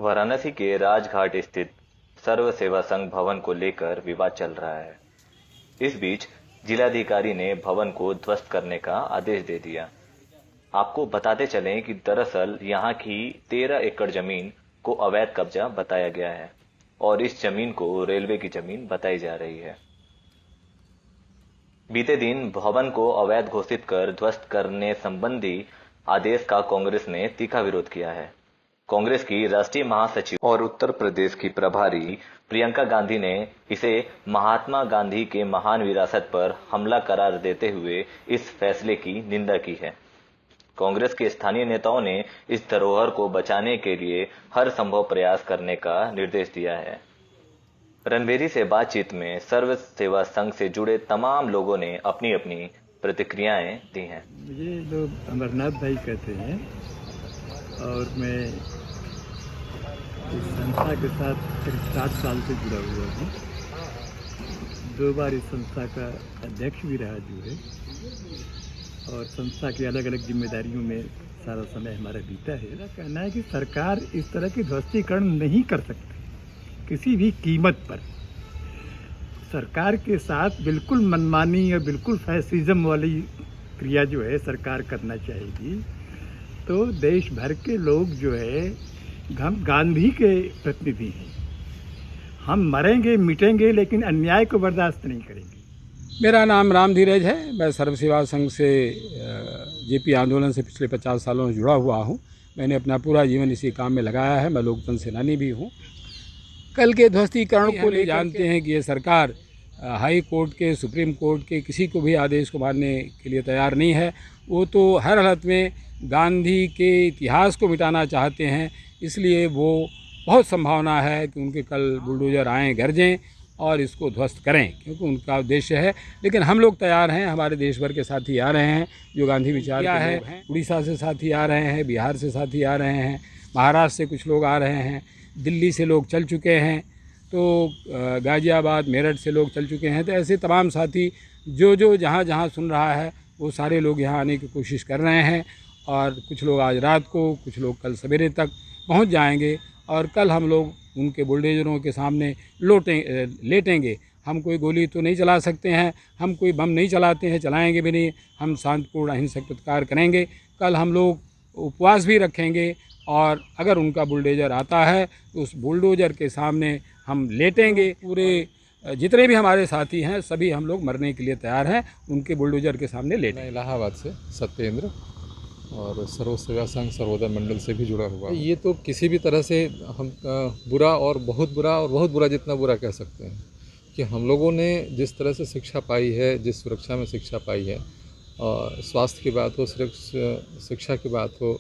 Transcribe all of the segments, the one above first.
वाराणसी के राजघाट स्थित सर्व सेवा संघ भवन को लेकर विवाद चल रहा है। इस बीच जिलाधिकारी ने भवन को ध्वस्त करने का आदेश दे दिया। आपको बताते चलें कि दरअसल यहां की 13 एकड़ जमीन को अवैध कब्जा बताया गया है और इस जमीन को रेलवे की जमीन बताई जा रही है। बीते दिन भवन को अवैध घोषित कर ध्वस्त करने संबंधी आदेश का कांग्रेस ने तीखा विरोध किया है। कांग्रेस की राष्ट्रीय महासचिव और उत्तर प्रदेश की प्रभारी प्रियंका गांधी ने इसे महात्मा गांधी के महान विरासत पर हमला करार देते हुए इस फैसले की निंदा की है। कांग्रेस के स्थानीय नेताओं ने इस धरोहर को बचाने के लिए हर संभव प्रयास करने का निर्देश दिया है। रणबेरी से बातचीत में सर्व सेवा संघ से जुड़े तमाम लोगों ने अपनी अपनी प्रतिक्रियाएं दी हैं। मुझे लोग अमरनाथ भाई कहते हैं और मैं इस संस्था के साथ करीब 7 साल से जुड़ा हुआ हूँ। 2 बार इस संस्था का अध्यक्ष भी रहा जो है, और संस्था की अलग अलग जिम्मेदारियों में सारा समय हमारा बीता है। मेरा कहना है कि सरकार इस तरह की ध्वस्तीकरण नहीं कर सकती किसी भी कीमत पर। सरकार के साथ बिल्कुल मनमानी और बिल्कुल फैसिज्म वाली क्रिया जो है सरकार करना चाहेगी तो देश भर के लोग जो है हम गांधी के प्रतिनिधि हैं। हम मरेंगे मिटेंगे लेकिन अन्याय को बर्दाश्त नहीं करेंगे। मेरा नाम राम धीरज है। मैं सर्व सेवा संघ से जेपी आंदोलन से पिछले 50 सालों से जुड़ा हुआ हूँ। मैंने अपना पूरा जीवन इसी काम में लगाया है। मैं लोकतंत्र सेनानी भी हूँ। कल के ध्वस्तीकरण को ले जानते हैं कि ये सरकार हाई कोर्ट के, सुप्रीम कोर्ट के किसी को भी आदेश को मानने के लिए तैयार नहीं है। वो तो हर हालत में गांधी के इतिहास को मिटाना चाहते हैं। इसलिए वो बहुत संभावना है कि उनके कल बुलडोज़र आएँ, गरजें और इसको ध्वस्त करें, क्योंकि उनका उद्देश्य है। लेकिन हम लोग तैयार हैं। हमारे देश भर के साथी आ रहे हैं जो गांधी विचार के लोग हैं। उड़ीसा से साथी आ रहे हैं, बिहार से साथी आ रहे हैं, महाराष्ट्र से कुछ लोग आ रहे हैं, दिल्ली से लोग चल चुके हैं, तो गाज़ियाबाद, मेरठ से लोग चल चुके हैं। तो ऐसे तमाम साथी जो जहाँ जहाँ सुन रहा है वो सारे लोग यहाँ आने की कोशिश कर रहे हैं। और कुछ लोग आज रात को, कुछ लोग कल सवेरे तक पहुँच जाएंगे और कल हम लोग उनके बुलडोज़रों के सामने लेटेंगे। हम कोई गोली तो नहीं चला सकते हैं, हम कोई बम नहीं चलाते हैं, चलाएंगे भी नहीं। हम शांतिपूर्ण अहिंसक प्रतिकार करेंगे। कल हम लोग उपवास भी रखेंगे और अगर उनका बुलडोज़र आता है तो उस बुलडोज़र के सामने हम लेटेंगे। पूरे जितने भी हमारे साथी हैं सभी हम लोग मरने के लिए तैयार हैं, उनके बुलडोज़र के सामने लेटेंगे। मैं इलाहाबाद से सत्येंद्र और सर्व सेवा संघ सर्वोदय मंडल से भी जुड़ा हुआ। ये तो किसी भी तरह से हम बुरा और बहुत बुरा जितना बुरा कह सकते हैं कि हम लोगों ने जिस तरह से शिक्षा पाई है, जिस सुरक्षा में शिक्षा पाई है, स्वास्थ्य की बात हो, शिक्षा की बात हो,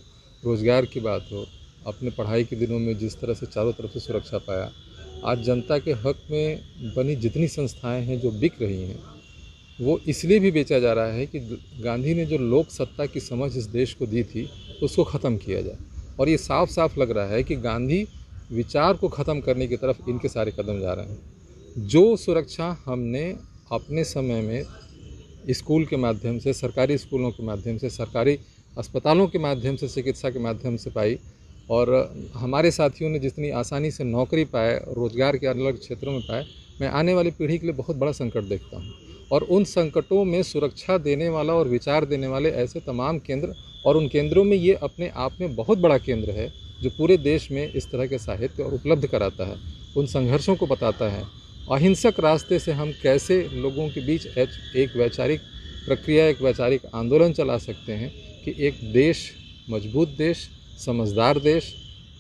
रोज़गार की बात हो, अपने पढ़ाई के दिनों में जिस तरह से चारों तरफ से सुरक्षा पाया, आज जनता के हक में बनी जितनी संस्थाएं हैं जो बिक रही हैं वो इसलिए भी बेचा जा रहा है कि गांधी ने जो लोक सत्ता की समझ इस देश को दी थी उसको ख़त्म किया जाए। और ये साफ साफ लग रहा है कि गांधी विचार को ख़त्म करने की तरफ इनके सारे कदम जा रहे हैं। जो सुरक्षा हमने अपने समय में स्कूल के माध्यम से, सरकारी स्कूलों के माध्यम से, सरकारी अस्पतालों के माध्यम से, चिकित्सा के माध्यम से पाई, और हमारे साथियों ने जितनी आसानी से नौकरी पाए, रोज़गार के अलग क्षेत्रों में पाए, मैं आने वाली पीढ़ी के लिए बहुत बड़ा संकट देखता हूँ। और उन संकटों में सुरक्षा देने वाला और विचार देने वाले ऐसे तमाम केंद्र, और उन केंद्रों में ये अपने आप में बहुत बड़ा केंद्र है जो पूरे देश में इस तरह के साहित्य उपलब्ध कराता है, उन संघर्षों को बताता है। अहिंसक रास्ते से हम कैसे लोगों के बीच एक वैचारिक प्रक्रिया, एक वैचारिक आंदोलन चला सकते हैं कि एक देश, मजबूत देश, समझदार देश,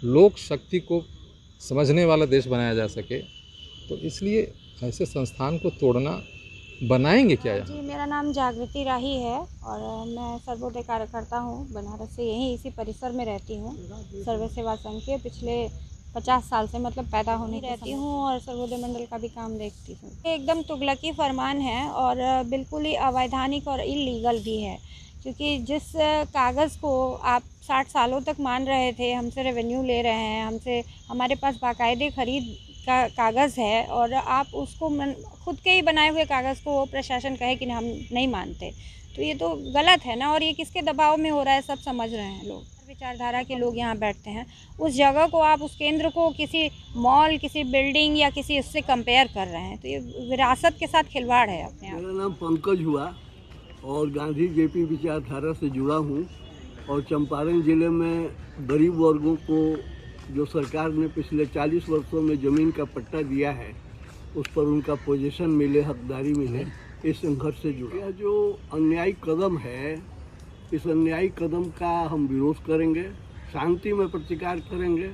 लोक शक्ति को समझने वाला देश बनाया जा सके। तो इसलिए ऐसे संस्थान को तोड़ना, बनाएंगे क्या यहाँ? जी, मेरा नाम जागृति राही है और मैं सर्वोदय कार्यकर्ता हूँ। बनारस से यहीं इसी परिसर में रहती हूँ। सर्व सेवा संघ के पिछले 50 साल से मतलब पैदा होने रहती हूँ और सर्वोदय मंडल का भी काम देखती हूँ। एकदम तुगलकी फरमान है और बिल्कुल ही अवैधानिक और इलीगल भी है, क्योंकि जिस कागज़ को आप 60 सालों तक मान रहे थे, हमसे रेवेन्यू ले रहे हैं, हमसे, हमारे पास बाकायदे खरीद का कागज़ है और आप उसको खुद के ही बनाए हुए कागज़ को प्रशासन कहे कि हम नहीं मानते, तो ये तो गलत है ना। और ये किसके दबाव में हो रहा है सब समझ रहे हैं लोग। विचारधारा के लोग यहाँ बैठते हैं, उस जगह को आप, उस केंद्र को किसी मॉल, किसी बिल्डिंग या किसी उससे कंपेयर कर रहे हैं, तो ये विरासत के साथ खिलवाड़ है अपने आप। मेरा नाम पंकज हुआ और गांधी जेपी विचारधारा से जुड़ा हूँ और चंपारण जिले में गरीब वर्गों को जो सरकार ने पिछले 40 वर्षों में ज़मीन का पट्टा दिया है, उस पर उनका पोजीशन मिले, हकदारी मिले, इस संघर्ष से जुड़ा। यह जो अन्यायी कदम है, इस अन्यायी कदम का हम विरोध करेंगे, शांति में प्रतिकार करेंगे।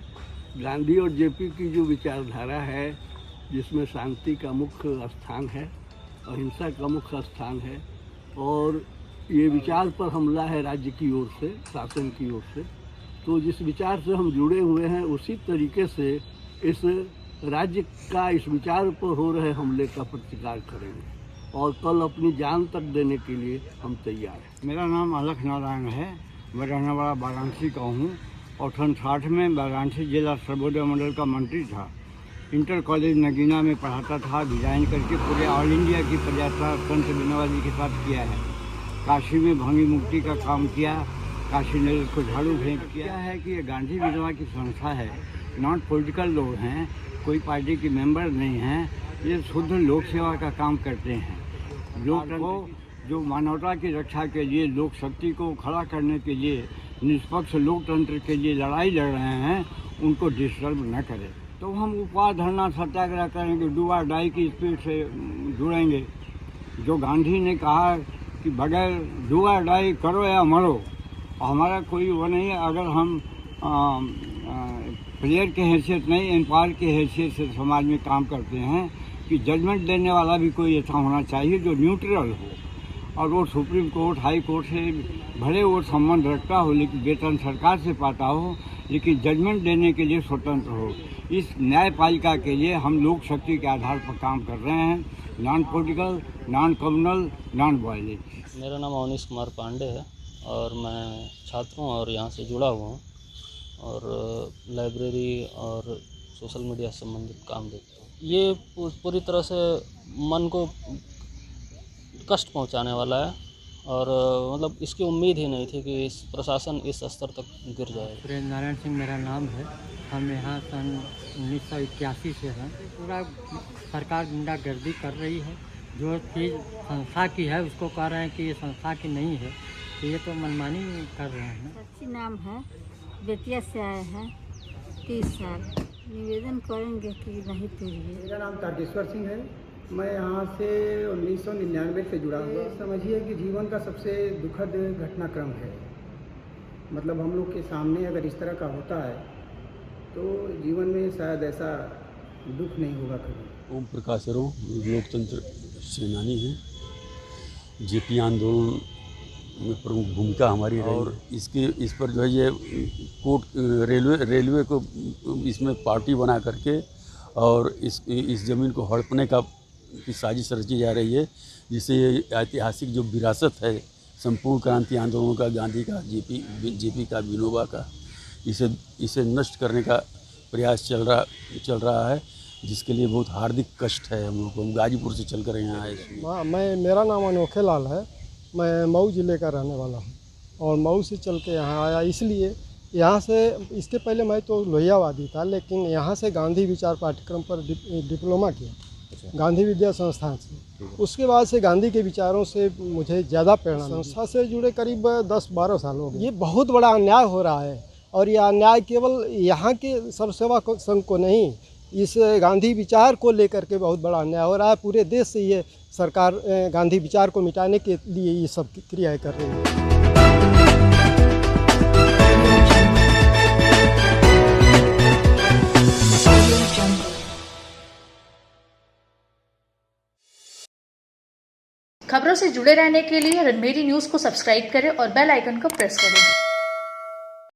गांधी और जेपी की जो विचारधारा है, जिसमें शांति का मुख्य स्थान है, अहिंसा का मुख्य स्थान है, और ये विचार पर हमला है राज्य की ओर से, शासन की ओर से, तो जिस विचार से हम जुड़े हुए हैं उसी तरीके से इस राज्य का इस विचार पर हो रहे हमले का प्रतिकार करेंगे और कल अपनी जान तक देने के लिए हम तैयार हैं। मेरा नाम अलख नारायण है, मैं रहने वाला वाराणसी का हूँ और 1960 में वाराणसी जिला सर्वोदय मंडल का मंत्री था। इंटर कॉलेज नगीना में पढ़ाता था, डिज़ाइन करके पूरे ऑल इंडिया की पदयात्रा संत विनोबा जी के साथ किया है। काशी में भंगी मुक्ति का काम किया, काशी नगर को झाड़ू भेंट किया है कि ये गांधी विधवा की संस्था है, नॉन पॉलिटिकल लोग हैं, कोई पार्टी के मेंबर नहीं हैं, ये शुद्ध लोक सेवा का काम करते हैं। लोकतंत्र को, जो मानवता की रक्षा के लिए, लोक शक्ति को खड़ा करने के लिए, निष्पक्ष लोकतंत्र के लिए लड़ाई लड़ रहे हैं, उनको डिस्टर्ब न करें। तो हम उपवास, धरना, सत्याग्रह करेंगे, डू और डाई की स्पीड से जुड़ेंगे। जो गांधी ने कहा कि बगैर डू और डाई करो या मरो, हमारा कोई वो नहीं है। अगर हम प्लेयर के हैसियत नहीं, एम्पायर के हैसियत से समाज में काम करते हैं कि जजमेंट देने वाला भी कोई ऐसा होना चाहिए जो न्यूट्रल हो, और वो सुप्रीम कोर्ट, हाई कोर्ट से भले वो संबंध रखता हो, लेकिन वेतन सरकार से पाता हो, लेकिन जजमेंट देने के लिए स्वतंत्र हो। इस न्यायपालिका के लिए हम लोक शक्ति के आधार पर काम कर रहे हैं, non political, non communal, non violence. मेरा नाम अवनीश कुमार पांडे है और मैं छात्र हूँ और यहाँ से जुड़ा हुआ हूँ और लाइब्रेरी और सोशल मीडिया से संबंधित काम देखता हूँ। ये पूरी तरह से मन को कष्ट पहुँचाने वाला है और मतलब इसकी उम्मीद ही नहीं थी कि इस प्रशासन इस स्तर तक गिर जाएगा। सुरेंद्र नारायण सिंह मेरा नाम है। हम यहाँ सन 1981 से हैं। पूरा सरकार गुंडागर्दी कर रही है। जो चीज़ संस्था की है उसको कह रहे हैं कि ये संस्था की नहीं है, तो ये तो मनमानी कर रहे हैं। अच्छी नाम है, बेतिया से आए हैं, 30 साल। निवेदन करेंगे कि नहीं तोड़िए। मेरा नाम तारकेश्वर सिंह है। मैं यहाँ से 1999 से जुड़ा हुआ। समझिए कि जीवन का सबसे दुखद घटनाक्रम है। मतलब हम लोग के सामने अगर इस तरह का होता है तो जीवन में शायद ऐसा दुख नहीं होगा कभी। ओम प्रकाश सरों लोकतंत्र सेनानी हैं। जेपी आंदोलन में प्रमुख भूमिका हमारी रही और इस पर जो है ये कोर्ट रेलवे को इसमें पार्टी बना करके और इस ज़मीन को हड़पने की साजिश रची जा रही है, जिससे ये ऐतिहासिक जो विरासत है संपूर्ण क्रांति आंदोलनों का, गांधी का, जेपी का, विनोबा का, इसे नष्ट करने का प्रयास चल रहा है, जिसके लिए बहुत हार्दिक कष्ट है हम लोग को। हम गाजीपुर से चल कर यहाँ आए। मेरा नाम अनोखे लाल है। मैं मऊ ज़िले का रहने वाला हूँ और मऊ से चल के यहाँ आया, इसलिए यहाँ से, इसके पहले मैं तो लोहियावादी था, लेकिन यहाँ से गांधी विचार पाठ्यक्रम पर डिप्लोमा किया गांधी विद्या संस्थान से। उसके बाद से गांधी के विचारों से मुझे ज़्यादा प्रेरणा। संस्था से जुड़े करीब 10-12 साल हो गए। ये बहुत बड़ा अन्याय हो रहा है और ये अन्याय केवल यहाँ के सर्वसेवा संघ को नहीं, इस गांधी विचार को लेकर के बहुत बड़ा अन्याय हो रहा है। पूरे देश से ये सरकार गांधी विचार को मिटाने के लिए ये सब क्रियाएं कर रही है। खबरों से जुड़े रहने के लिए रणभेरी न्यूज़ को सब्सक्राइब करें और बेल आइकन को प्रेस करें।